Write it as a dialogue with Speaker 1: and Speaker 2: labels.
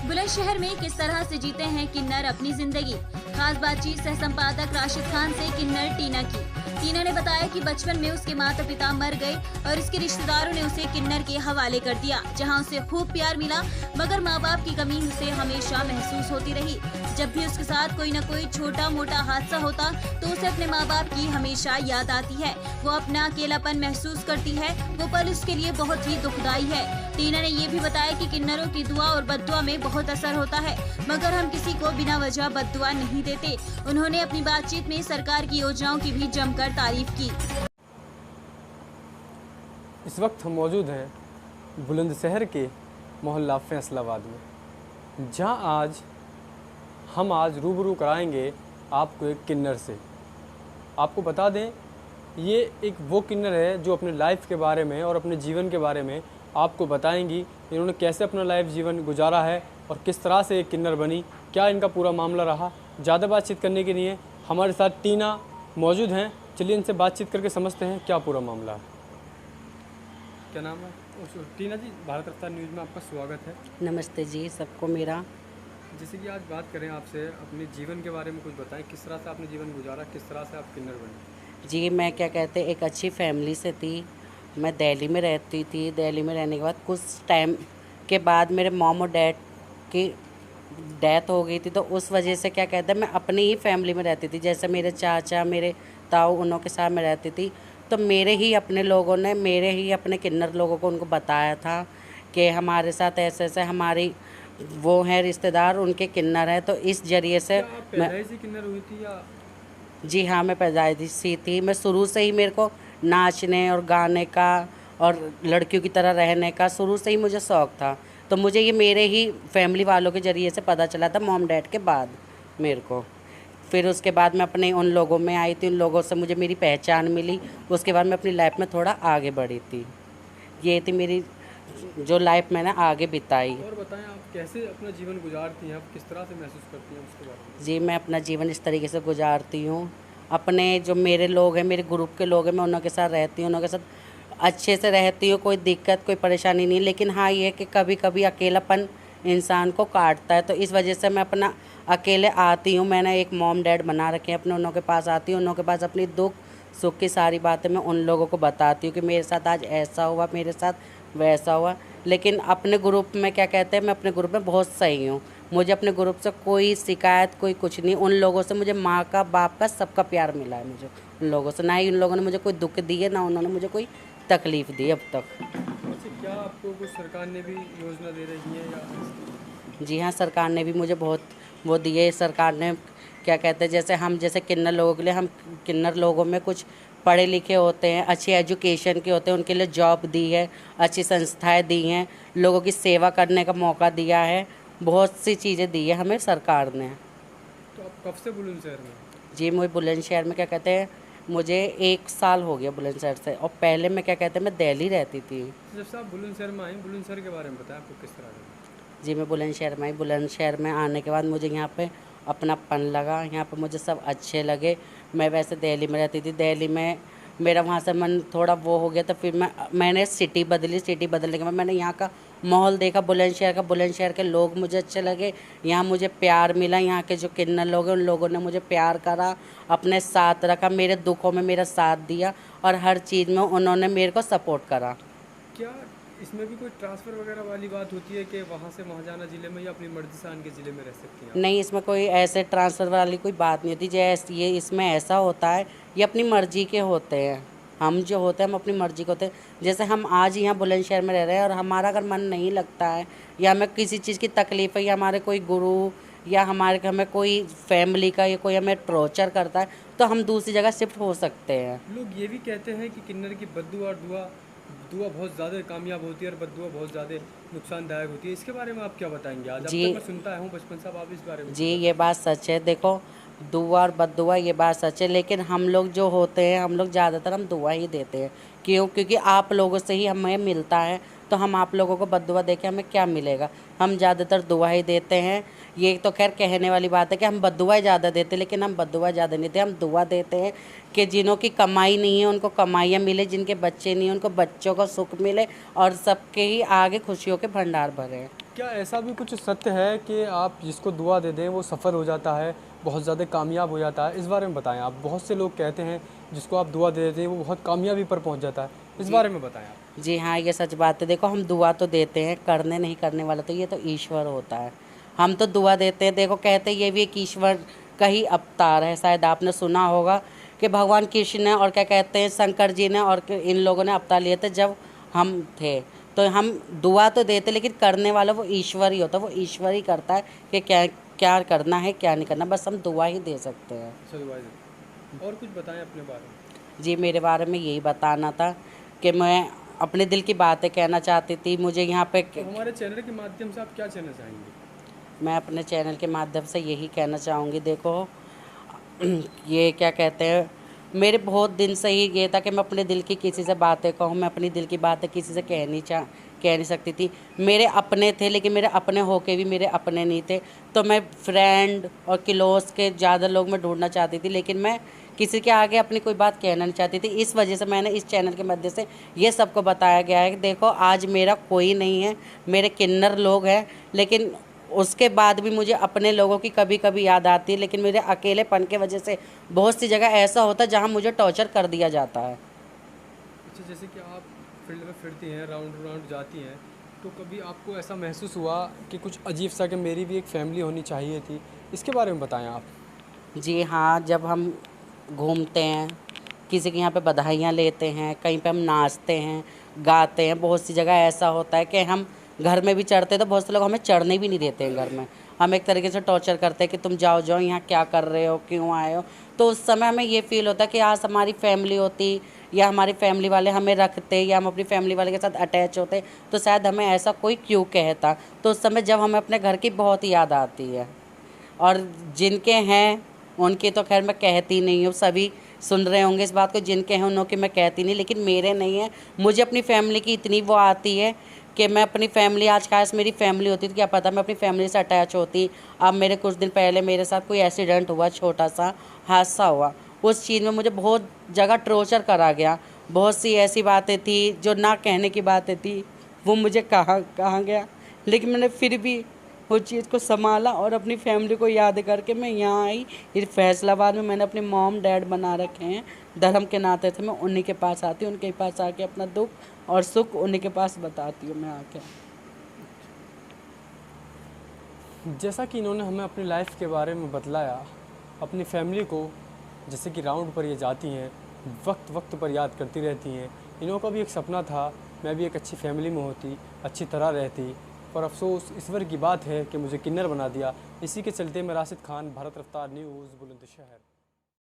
Speaker 1: बुलंदशहर में किस तरह से जीते हैं किन्नर अपनी जिंदगी। खास बातचीत सह संपादक राशिद खान से किन्नर टीना की। टीना ने बताया कि बचपन में उसके माता पिता मर गए और उसके रिश्तेदारों ने उसे किन्नर के हवाले कर दिया, जहां उसे खूब प्यार मिला, मगर माँ बाप की कमी उसे हमेशा महसूस होती रही। जब भी उसके साथ कोई न कोई छोटा मोटा हादसा होता तो उसे अपने माँ बाप की हमेशा याद आती है। वो अपना अकेलापन महसूस करती है। वो पल उसके लिए बहुत ही दुखदायी है। टीना ने ये भी बताया कि किन्नरों की दुआ और बद्दुआ में बहुत असर होता है, मगर हम किसी को बिना वजह बद्दुआ नहीं देते। उन्होंने अपनी बातचीत में सरकार की योजनाओं की भी जमकर तारीफ की।
Speaker 2: इस वक्त हम मौजूद हैं बुलंदशहर के मोहल्ला फैसलाबाद में, जहां आज रूबरू कराएंगे आपको एक किन्नर से। आपको बता दें, ये एक वो किन्नर है जो अपने लाइफ के बारे में और अपने जीवन के बारे में आपको बताएंगी। इन्होंने कैसे अपना लाइफ जीवन गुजारा है और किस तरह से एक किन्नर बनी, क्या इनका पूरा मामला रहा। ज़्यादा बातचीत करने के लिए हमारे साथ टीना मौजूद हैं। चलिए इनसे बातचीत करके समझते हैं क्या पूरा मामला है। क्या नाम है? टीना जी, भारत रफ्तार न्यूज़ में आपका स्वागत है।
Speaker 3: नमस्ते जी सबको मेरा।
Speaker 2: जैसे कि आज बात करें आपसे, अपने जीवन के बारे में कुछ बताएं। किस तरह से आपने जीवन गुजारा, किस तरह से आप किन्नर बने?
Speaker 3: जी मैं क्या कहते एक अच्छी फैमिली से थी। मैं दिल्ली में रहती थी। दिल्ली में रहने के बाद कुछ टाइम के बाद मेरे मॉम और डैड की डेथ हो गई थी, तो उस वजह से क्या कहते हैं मैं अपनी ही फैमिली में रहती थी। जैसे मेरे चाचा, मेरे ताऊ, उन्हों के साथ मैं रहती थी। तो मेरे ही अपने लोगों ने, मेरे ही अपने किन्नर लोगों को उनको बताया था कि हमारे साथ ऐसे ऐसे हमारी वो हैं रिश्तेदार, उनके किन्नर हैं। तो इस जरिए से मैं
Speaker 2: किन्नर हुई थी या?
Speaker 3: जी हाँ, मैं पैदाइशी थी। मैं शुरू से ही मेरे को नाचने और गाने का और लड़कियों की तरह रहने का शुरू से ही मुझे शौक़ था। तो मुझे ये मेरे ही फैमिली वालों के ज़रिए से पता चला था, मॉम डैड के बाद मेरे को। फिर उसके बाद मैं अपने उन लोगों में आई थी, उन लोगों से मुझे मेरी पहचान मिली। उसके बाद मैं अपनी लाइफ में थोड़ा आगे बढ़ी थी। ये थी मेरी जो लाइफ मैंने आगे बिताई।
Speaker 2: और बताएं, आप कैसे अपना जीवन गुजारती हैं, आप किस तरह से महसूस करती हैं उसके बारे में?
Speaker 3: जी मैं अपना जीवन इस तरीके से गुजारती हूँ। अपने जो मेरे लोग हैं, मेरे ग्रुप के लोग हैं, मैं उन्हों के साथ रहती हूँ, उन्हों के साथ अच्छे से रहती हूँ। कोई दिक्कत, कोई परेशानी नहीं। लेकिन हाँ, ये है कि कभी कभी अकेलापन इंसान को काटता है, तो इस वजह से मैं अपना अकेले आती हूँ। मैंने एक मॉम डैड बना रखे हैं अपने, उन्हों के पास आती हूँ। उन्हों के पास अपनी दुख सुख की सारी बातें मैं उन लोगों को बताती हूँ कि मेरे साथ आज ऐसा हुआ, मेरे साथ वैसा हुआ। लेकिन अपने ग्रुप में क्या कहते हैं, मैं अपने ग्रुप में बहुत सही हूँ। मुझे अपने ग्रुप से कोई शिकायत, कोई कुछ नहीं। उन लोगों से मुझे माँ का, बाप का, सबका प्यार मिला है मुझे उन लोगों से। ना ही उन लोगों ने मुझे कोई दुख दी है, ना उन्होंने मुझे कोई तकलीफ़ दी अब तक।
Speaker 2: अच्छा, क्या आपको कुछ सरकार ने भी योजना दे रही है या?
Speaker 3: जी हाँ, सरकार ने भी मुझे बहुत वो दिए। सरकार ने क्या कहते हैं, जैसे किन्नर लोगों के लिए, हम किन्नर लोगों में कुछ पढ़े लिखे होते हैं, अच्छी एजुकेशन के होते हैं, उनके लिए जॉब दी है, अच्छी संस्थाएं दी हैं, लोगों की सेवा करने का मौका दिया है, बहुत सी चीज़ें दी है हमें सरकार ने।
Speaker 2: तो आप कब से बुलंदशहर में?
Speaker 3: जी मुझे बुलंदशहर में क्या कहते हैं, मुझे 1 साल हो गया बुलंदशहर से। और पहले मैं क्या कहते हैं, मैं दिल्ली रहती थी।
Speaker 2: जब से आप बुलंदशहर में आई, बुलंदशहर के बारे में बताएं, आपको किस तरह का?
Speaker 3: जी मैं बुलंदशहर में आई। बुलंदशहर में आने के बाद मुझे यहाँ पे अपनापन लगा, यहाँ पे मुझे सब अच्छे लगे। मैं वैसे दिल्ली में रहती थी, दिल्ली में मेरा वहाँ से मन थोड़ा वो हो गया, तो फिर मैंने सिटी बदली। सिटी बदलने के बाद मैंने यहाँ का माहौल देखा बुलंदशहर का। बुलंदशहर के लोग मुझे अच्छे लगे, यहाँ मुझे प्यार मिला। यहाँ के जो किन्नर लोग हैं, उन लोगों ने मुझे प्यार करा, अपने साथ रखा, मेरे दुखों में मेरा साथ दिया और हर चीज़ में उन्होंने मेरे को सपोर्ट करा।
Speaker 2: क्या इसमें भी कोई ट्रांसफ़र वगैरह वाली बात होती है कि वहाँ से वहाँ जाना ज़िले में, या अपनी मर्ज़ी से आन के ज़िले में रह सकती हैं?
Speaker 3: नहीं, इसमें कोई ऐसे ट्रांसफ़र वाली कोई बात नहीं होती। जैसे ये इसमें ऐसा होता है, ये अपनी मर्ज़ी के होते हैं। हम जो होते हैं, हम अपनी मर्ज़ी के होते हैं। जैसे हम आज यहाँ बुलंदशहर में रह रहे हैं और हमारा अगर मन नहीं लगता है, या हमें किसी चीज़ की तकलीफ़ है, या हमारे कोई गुरु या हमें कोई फैमिली का या कोई हमें टॉर्चर करता है, तो हम दूसरी जगह शिफ्ट हो सकते हैं।
Speaker 2: लोग ये भी कहते हैं कि किन्नर की बद्दुआ और दुआ बहुत ज़्यादा कामयाब होती है और बद्दुआ बहुत ज़्यादा नुकसानदायक होती है। इसके बारे में आप क्या बताएंगे? आज
Speaker 3: जी,
Speaker 2: अब तक मैं सुनता हूँ बचपन से, आप इस बारे में
Speaker 3: जी ये बात सच है। देखो, दुआ और बद्दुआ ये बात सच है, लेकिन हम लोग जो होते हैं, हम लोग ज़्यादातर हम दुआ ही देते हैं। क्योंकि आप लोगों से ही हमें मिलता है, तो हम आप लोगों को बद्दुआ दे के हमें क्या मिलेगा। हम ज़्यादातर दुआ ही देते हैं। ये तो खैर कहने वाली बात है कि हम बद्दुआ ज़्यादा देते, लेकिन हम बद्दुआ ज़्यादा नहीं देते। हम दुआ देते हैं कि जिन्हों की कमाई नहीं है उनको कमाइयाँ मिले, जिनके बच्चे नहीं हैं उनको बच्चों को सुख मिले और सबके ही आगे खुशियों के भंडार भरे।
Speaker 2: क्या ऐसा भी कुछ सत्य है कि आप जिसको दुआ दे दें वो सफल हो जाता है, बहुत ज़्यादा कामयाब हो जाता है? इस बारे में बताएं आप। बहुत से लोग कहते हैं जिसको आप दुआ दे देते हैं वो बहुत कामयाबी पर पहुंच जाता है, इस बारे में बताएं आप।
Speaker 3: जी हाँ, ये सच बात है। देखो, हम दुआ तो देते हैं, करने नहीं करने वाला तो ये तो ईश्वर होता है। हम तो दुआ देते हैं। देखो, कहते हैं ये भी एक ईश्वर का ही अवतार है। शायद आपने सुना होगा कि भगवान कृष्ण ने और क्या कहते हैं शंकर जी ने और इन लोगों ने अवतार लिए थे जब हम थे। तो हम दुआ तो देते, लेकिन करने वाला वो ईश्वर ही होता है। वो ईश्वर ही करता है कि क्या क्या करना है क्या नहीं करना, बस हम दुआ ही दे सकते हैं।
Speaker 2: और कुछ बताएं अपने बारे में।
Speaker 3: जी, मेरे बारे में यही बताना था कि मैं अपने दिल की बातें कहना चाहती थी। मुझे यहाँ पे
Speaker 2: तो हमारे चैनल के माध्यम से आप क्या कहना चाहेंगे?
Speaker 3: मैं अपने चैनल के माध्यम से यही कहना चाहूँगी। देखो, ये क्या कहते हैं, मेरे बहुत दिन से ही ये था कि मैं अपने दिल की किसी से बातें कहूँ। मैं अपनी दिल की बातें किसी से कह नहीं सकती थी। मेरे अपने थे, लेकिन मेरे अपने होके भी मेरे अपने नहीं थे। तो मैं फ्रेंड और क्लोज के ज़्यादा लोग मैं ढूंढना चाहती थी, लेकिन मैं किसी के आगे अपनी कोई बात कहना नहीं चाहती थी। इस वजह से मैंने इस चैनल के मध्य से ये सबको बताया गया है कि देखो, आज मेरा कोई नहीं है, मेरे किन्नर लोग हैं, लेकिन उसके बाद भी मुझे अपने लोगों की कभी कभी याद आती है। लेकिन मेरे अकेलेपन के वजह से बहुत सी जगह ऐसा होता है जहाँ मुझे टॉर्चर कर दिया जाता है।
Speaker 2: अच्छा, जैसे कि आप फील्ड में फिरती हैं, राउंड राउंड जाती हैं, तो कभी आपको ऐसा महसूस हुआ कि कुछ अजीब सा कि मेरी भी एक फैमिली होनी चाहिए थी? इसके बारे में बताएं आप।
Speaker 3: जी हाँ, जब हम घूमते हैं, किसी के यहाँ पे बधाइयाँ लेते हैं, कहीं पे हम नाचते हैं, गाते हैं, बहुत सी जगह ऐसा होता है कि हम घर में भी चढ़ते हैं तो बहुत से लोग हमें चढ़ने भी नहीं देते हैं घर में। हम एक तरीके से टॉर्चर करते हैं कि तुम जाओ जाओ, यहाँ क्या कर रहे हो, क्यों आए हो। तो उस समय हमें ये फील होता है कि आज हमारी फैमिली होती या हमारी फैमिली वाले हमें रखते या हम अपनी फैमिली वाले के साथ अटैच होते तो शायद हमें ऐसा कोई क्यों कहता। तो उस समय जब हमें अपने घर की बहुत याद आती है, और जिनके हैं उनकी तो खैर मैं कहती नहीं हूँ, सभी सुन रहे होंगे इस बात को, जिनके हैं उनों की मैं कहती नहीं, लेकिन मेरे नहीं है। मुझे अपनी फैमिली की इतनी वो आती है कि मैं अपनी फैमिली, आज खास मेरी फैमिली होती तो क्या पता मैं अपनी फैमिली से अटैच होती। अब मेरे कुछ दिन पहले मेरे साथ कोई एक्सीडेंट हुआ, छोटा सा हादसा हुआ, उस चीज़ में मुझे बहुत जगह टॉर्चर करा गया। बहुत सी ऐसी बातें थी जो ना कहने की बातें थी, वो मुझे कहा गया, लेकिन मैंने फिर भी वो चीज़ को संभाला और अपनी फैमिली को याद करके मैं यहाँ आई। फिर फैसलाबाद में मैंने अपने मॉम डैड बना रखे हैं, धर्म के नाते थे। मैं उन्हीं के पास आती हूँ, उनके पास आके अपना दुख और सुख उन्हीं के पास बताती हूँ मैं आके।
Speaker 2: जैसा कि इन्होंने हमें अपनी लाइफ के बारे में बतलाया, अपनी फैमिली को जैसे कि राउंड पर ये जाती हैं, वक्त वक्त पर याद करती रहती हैं। इन्हों का भी एक सपना था, मैं भी एक अच्छी फैमिली में होती, अच्छी तरह रहती, पर अफसोस ईश्वर की बात है कि मुझे किन्नर बना दिया। इसी के चलते मैं राशिद खान, भारत रफ्तार न्यूज़, बुलंदशहर।